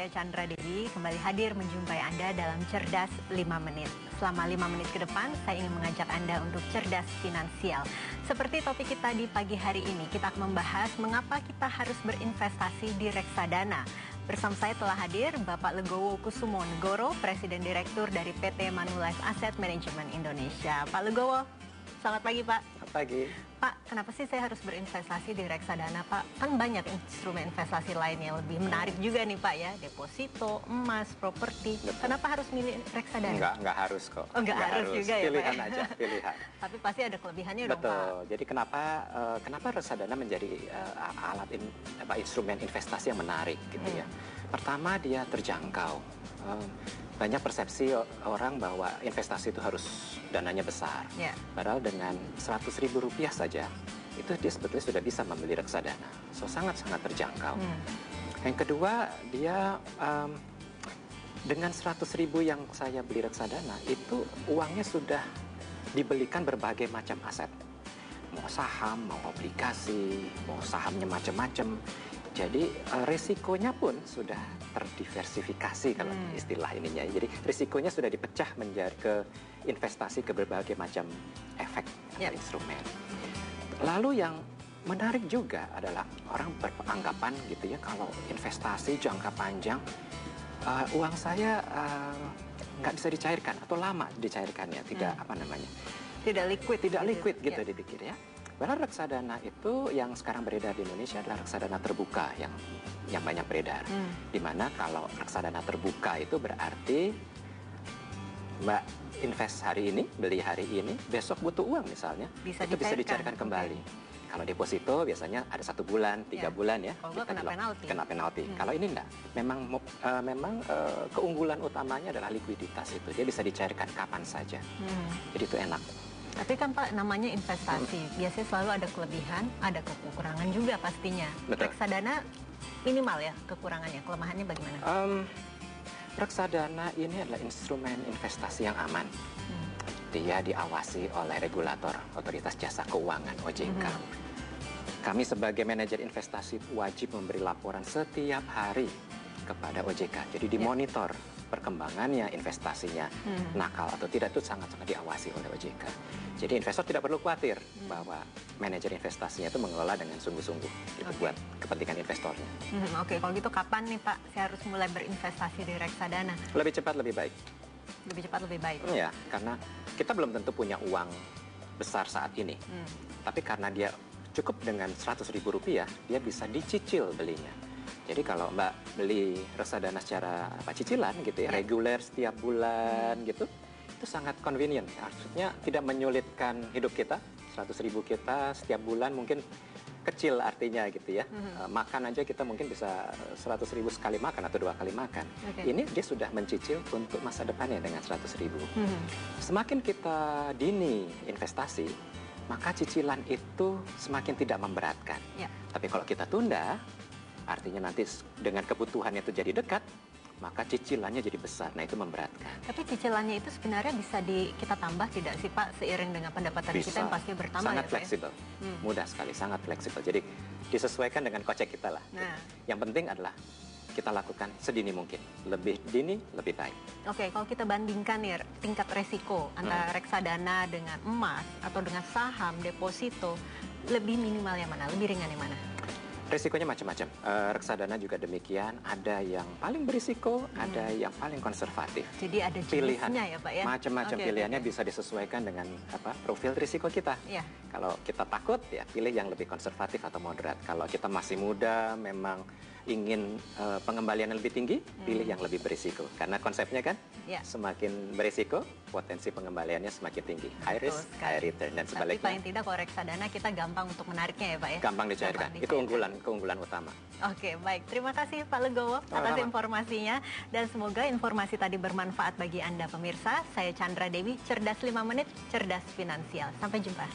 saya Chandra Dewi kembali hadir menjumpai Anda dalam Cerdas 5 Menit. Selama 5 menit ke depan, saya ingin mengajak Anda untuk cerdas finansial. Seperti topik kita di pagi hari ini, kita akan membahas mengapa kita harus berinvestasi di reksadana. Bersama saya telah hadir Bapak Legowo Kusumo Negoro, Presiden Direktur dari PT Manulife Asset Management Indonesia. Pak Legowo, selamat pagi Pak. Selamat pagi. Pak, kenapa sih saya harus berinvestasi di reksadana, Pak? Kan banyak instrumen investasi lain yang lebih menarik juga nih, Pak, ya. Deposito, emas, properti. Kenapa harus milih reksadana? Enggak harus kok. Oh, enggak harus juga ya, pilihan Pak? aja, pilihan. Tapi pasti ada kelebihannya dong, Pak. Betul. Jadi kenapa reksadana menjadi instrumen investasi yang menarik gitu ya. Pertama, dia terjangkau. Banyak persepsi orang bahwa investasi itu harus dananya besar. Padahal dengan Rp100.000 saja, itu dia sebetulnya sudah bisa membeli reksadana. So, sangat-sangat terjangkau. Yang kedua, dia dengan Rp100.000 yang saya beli reksadana, itu uangnya sudah dibelikan berbagai macam aset. Mau saham, mau obligasi, mau sahamnya macam-macam. Jadi risikonya pun sudah terdiversifikasi kalau istilah ininya. Jadi risikonya sudah dipecah menjadi ke investasi ke berbagai macam efek atau instrumen. Lalu yang menarik juga adalah orang beranggapan gitu ya, kalau investasi jangka panjang uang saya nggak bisa dicairkan atau lama dicairkannya, tidak tidak liquid gitu dipikir ya. Padahal reksadana itu yang sekarang beredar di Indonesia adalah reksadana terbuka yang banyak beredar. Dimana kalau reksadana terbuka itu berarti Mbak invest hari ini, beli hari ini, besok butuh uang misalnya, bisa dicairkan kembali. Kalau deposito biasanya ada 1 bulan, 3 bulan ya. Kalau kena penalti. Kalau ini enggak. Memang keunggulan utamanya adalah likuiditas itu. Dia bisa dicairkan kapan saja. Jadi itu enak. Tapi kan Pak, namanya investasi, biasanya selalu ada kelebihan, ada kekurangan juga pastinya. Betul. Reksadana minimal ya kekurangannya, kelemahannya bagaimana? Reksadana ini adalah instrumen investasi yang aman. Dia diawasi oleh regulator, Otoritas Jasa Keuangan, OJK. Kami sebagai manajer investasi wajib memberi laporan setiap hari kepada OJK. Jadi dimonitor perkembangannya, investasinya, nakal atau tidak, itu sangat-sangat diawasi oleh OJK. Jadi investor tidak perlu khawatir bahwa manajer investasinya itu mengelola dengan sungguh-sungguh gitu, buat kepentingan investornya. Oke, kalau gitu kapan nih Pak saya harus mulai berinvestasi di reksadana? Lebih cepat lebih baik. Lebih cepat lebih baik? Ya, karena kita belum tentu punya uang besar saat ini. Tapi karena dia cukup dengan Rp100.000, dia bisa dicicil belinya. Jadi kalau Mbak beli reksadana secara cicilan gitu ya, reguler setiap bulan gitu, itu sangat convenient. Artinya tidak menyulitkan hidup kita. Rp100.000 kita setiap bulan mungkin kecil artinya gitu ya. Makan aja kita mungkin bisa Rp100.000 sekali makan atau 2 kali makan. Ini dia sudah mencicil untuk masa depannya dengan Rp100.000. Semakin kita dini investasi, maka cicilan itu semakin tidak memberatkan. Tapi kalau kita tunda, artinya nanti dengan kebutuhannya itu jadi dekat, maka cicilannya jadi besar. Nah, itu memberatkan. Tapi cicilannya itu sebenarnya bisa kita tambah tidak sih Pak, seiring dengan pendapatan kita yang pasti bertambah? Sangat fleksibel. Mudah sekali, sangat fleksibel. Jadi disesuaikan dengan kocek kita lah. Yang penting adalah kita lakukan sedini mungkin. Lebih dini, lebih baik. Oke, kalau kita bandingkan nih tingkat resiko antara reksadana dengan emas atau dengan saham, deposito, lebih minimal yang mana? Lebih ringan yang mana? Risikonya macam-macam. Reksadana juga demikian. Ada yang paling berisiko, ada yang paling konservatif. Jadi ada jenisnya ya Pak ya? Macam-macam pilihannya bisa disesuaikan dengan profil risiko kita. Kalau kita takut, ya pilih yang lebih konservatif atau moderat. Kalau kita masih muda, memang ingin pengembalian yang lebih tinggi, pilih yang lebih berisiko. Karena konsepnya kan, semakin berisiko, potensi pengembaliannya semakin tinggi. High risk, high return, dan sebaliknya. Tapi paling tidak kalau reksadana kita gampang untuk menariknya ya Pak ya? Gampang dicairkan. Itu keunggulan utama. Oke, baik. Terima kasih Pak Legowo atas informasinya. Dan semoga informasi tadi bermanfaat bagi Anda pemirsa. Saya Chandra Dewi, Cerdas 5 Menit, Cerdas Finansial. Sampai jumpa.